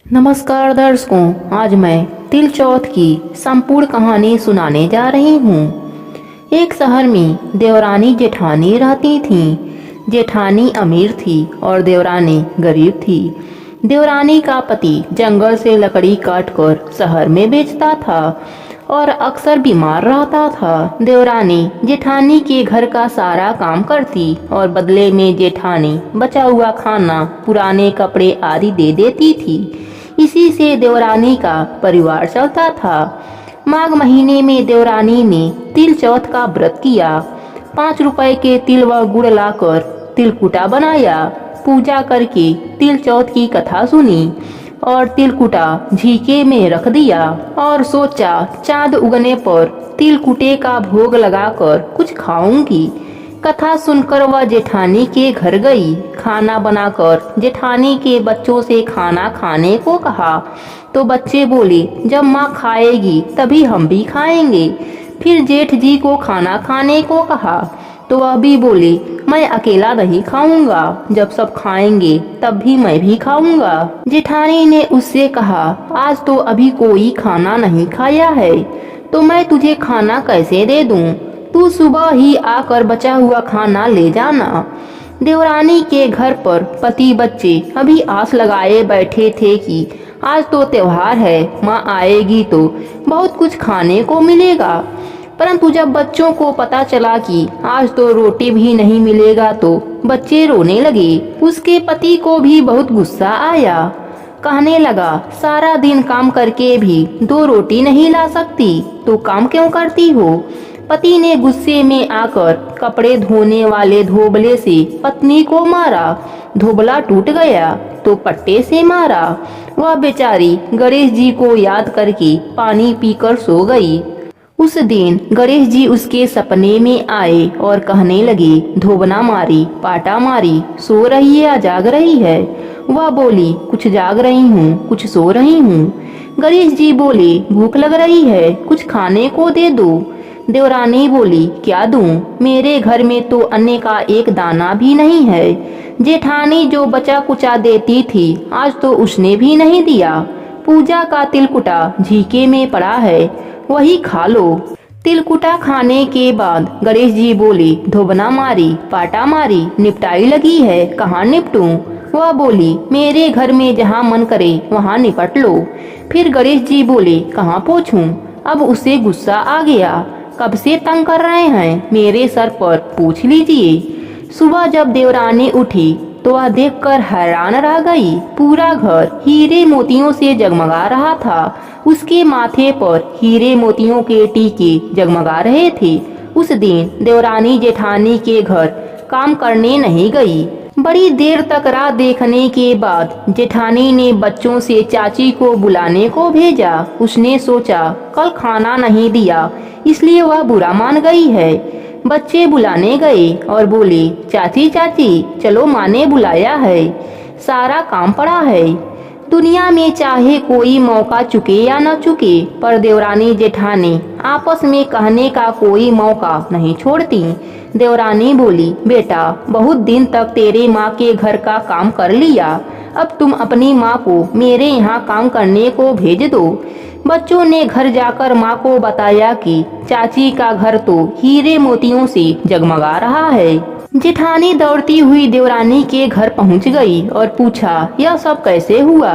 नमस्कार दर्शकों, आज मैं तिल चौथ की संपूर्ण कहानी सुनाने जा रही हूँ। एक शहर में देवरानी जेठानी रहती थीं। जेठानी अमीर थी और देवरानी गरीब थी। देवरानी का पति जंगल से लकड़ी काटकर शहर में बेचता था और अक्सर बीमार रहता था। देवरानी जेठानी के घर का सारा काम करती और बदले में जेठानी बचा हुआ खाना, पुराने कपड़े आदि दे देती थी। इसी से देवरानी का परिवार चलता था। माघ महीने में देवरानी ने तिल चौथ का व्रत किया। 5 रुपए के तिल व गुड़ लाकर तिलकुटा बनाया। पूजा करके तिल चौथ की कथा सुनी और तिलकुटा झीके में रख दिया और सोचा चांद उगने पर तिलकुटे का भोग लगाकर कुछ खाऊंगी। कथा सुनकर वह जेठानी के घर गई। खाना बनाकर जेठानी के बच्चों से खाना खाने को कहा तो बच्चे बोले, जब माँ खाएगी तभी हम भी खाएंगे। फिर जेठ जी को खाना खाने को कहा तो वह भी बोले, मैं अकेला नहीं खाऊंगा, जब सब खाएंगे तब भी मैं भी खाऊंगा। जेठानी ने उससे कहा, आज तो अभी कोई खाना नहीं खाया है तो मैं तुझे खाना कैसे दे दूं? तू सुबह ही आकर बचा हुआ खाना ले जाना। देवरानी के घर पर पति बच्चे अभी आस लगाए बैठे थे कि आज तो त्योहार है, माँ आएगी तो बहुत कुछ खाने को मिलेगा। परंतु जब बच्चों को पता चला कि आज तो रोटी भी नहीं मिलेगा तो बच्चे रोने लगे। उसके पति को भी बहुत गुस्सा आया। कहने लगा, सारा दिन काम करके भी 2 रोटी नहीं ला सकती तो काम क्यों करती हो? पति ने गुस्से में आकर कपड़े धोने वाले धोबले से पत्नी को मारा। धोबला टूट गया तो पट्टे से मारा। वह बेचारी गणेश जी को याद करके पानी पीकर सो गई। उस दिन गणेश जी उसके सपने में आए और कहने लगे, धोबना मारी, पाटा मारी, सो रही है या जाग रही है? वह बोली, कुछ जाग रही हूँ, कुछ सो रही हूँ। गणेश जी बोले, भूख लग रही है, कुछ खाने को दे दो। देवरानी बोली, क्या दूं? मेरे घर में तो अन्न का एक दाना भी नहीं है। जेठानी जो बचा कुचा देती थी आज तो उसने भी नहीं दिया। पूजा का तिलकुटा झीके में पड़ा है, वही खा लो। तिलकुटा खाने के बाद गणेश जी बोले, धोबना मारी, पाटा मारी, निपटाई लगी है, कहाँ निपटूं? वह बोली, मेरे घर में जहाँ मन करे वहाँ निपट लो। फिर गणेश जी बोले, कहाँ पोंछूं? अब उसे गुस्सा आ गया। कब से तंग कर रहे हैं, मेरे सर पर पूछ लीजिए। सुबह जब देवरानी उठी तो वह देखकर हैरान रह गई। पूरा घर हीरे मोतियों से जगमगा रहा था। उसके माथे पर हीरे मोतियों के टीके जगमगा रहे थे। उस दिन देवरानी जेठानी के घर काम करने नहीं गई। बड़ी देर तक राह देखने के बाद जेठानी ने बच्चों से चाची को बुलाने को भेजा। उसने सोचा कल खाना नहीं दिया इसलिए वह बुरा मान गई है। बच्चे बुलाने गए और बोले, चाची चाची चलो, माँ ने बुलाया है, सारा काम पड़ा है। दुनिया में चाहे कोई मौका चुके या न चुके पर देवरानी जेठानी आपस में कहने का कोई मौका नहीं छोड़ती। देवरानी बोली, बेटा बहुत दिन तक तेरे माँ के घर का काम कर लिया, अब तुम अपनी माँ को मेरे यहाँ काम करने को भेज दो। बच्चों ने घर जाकर माँ को बताया कि चाची का घर तो हीरे मोतियों से जगमगा रहा है। जेठानी दौड़ती हुई देवरानी के घर पहुंच गई और पूछा, यह सब कैसे हुआ?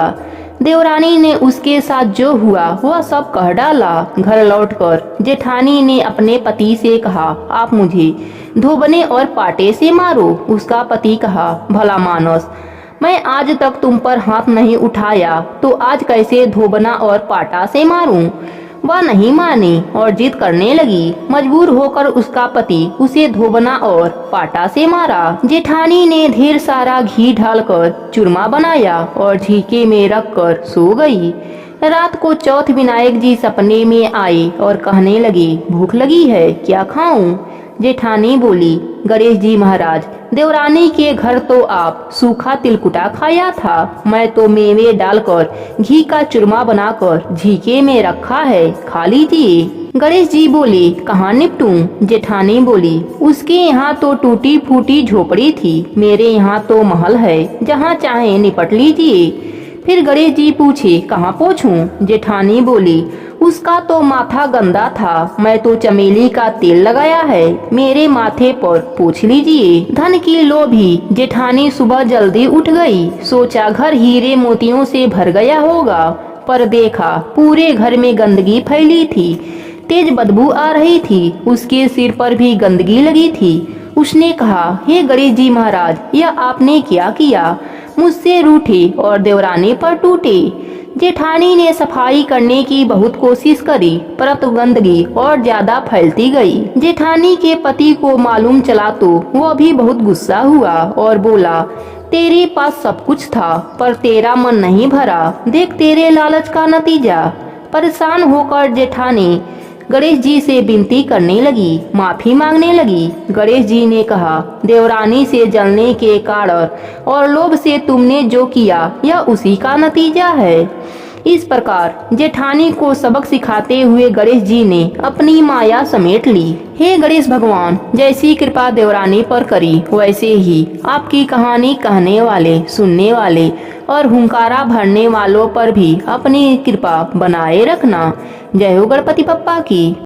देवरानी ने उसके साथ जो हुआ वह सब कह डाला। घर लौटकर जेठानी ने अपने पति से कहा, आप मुझे धोबने और पाटे से मारो। उसका पति कहा, भला मानस, मैं आज तक तुम पर हाथ नहीं उठाया तो आज कैसे धोबना और पाटा से मारूं? वह नहीं मानी और जिद करने लगी। मजबूर होकर उसका पति उसे धोबना और पाटा से मारा। जेठानी ने ढेर सारा घी डालकर चूरमा बनाया और झीके में रखकर सो गई। रात को चौथ विनायक जी सपने में आए और कहने लगे, भूख लगी है, क्या खाऊं? जेठानी बोली, गणेश जी महाराज, देवरानी के घर तो आप सूखा तिलकुटा खाया था, मैं तो मेवे डालकर घी का चूरमा बनाकर झीके में रखा है, खा लीजिए। गणेश जी बोले, कहाँ निपटूं? जेठानी बोली, उसके यहाँ तो टूटी फूटी झोपड़ी थी, मेरे यहाँ तो महल है, जहाँ चाहे निपट लीजिए। फिर गणेश जी पूछे, कहाँ पोंछूं? जेठानी बोली, उसका तो माथा गंदा था, मैं तो चमेली का तेल लगाया है, मेरे माथे पर पोंछ लीजिए। धन की लोभी जेठानी सुबह जल्दी उठ गई। सोचा घर हीरे मोतियों से भर गया होगा, पर देखा पूरे घर में गंदगी फैली थी, तेज बदबू आ रही थी, उसके सिर पर भी गंदगी लगी थी। उसने कहा, हे गणेश जी महाराज, यह आपने क्या किया? मुझसे रूठे और देवरानी पर टूटे। जेठानी ने सफाई करने की बहुत कोशिश करी, परंतु गंदगी और ज्यादा फैलती गई। जेठानी के पति को मालूम चला तो वह भी बहुत गुस्सा हुआ और बोला, तेरे पास सब कुछ था, पर तेरा मन नहीं भरा, देख तेरे लालच का नतीजा। परेशान होकर जेठानी गणेश जी से विनती करने लगी, माफी मांगने लगी। गणेश जी ने कहा, देवरानी से जलने के कारण और लोभ से तुमने जो किया, यह उसी का नतीजा है। इस प्रकार जेठानी को सबक सिखाते हुए गणेश जी ने अपनी माया समेट ली। हे गणेश भगवान, जैसी कृपा देवरानी पर करी, वैसे ही आपकी कहानी कहने वाले, सुनने वाले और हुंकारा भरने वालों पर भी अपनी कृपा बनाए रखना। जय हो गणपति बप्पा की।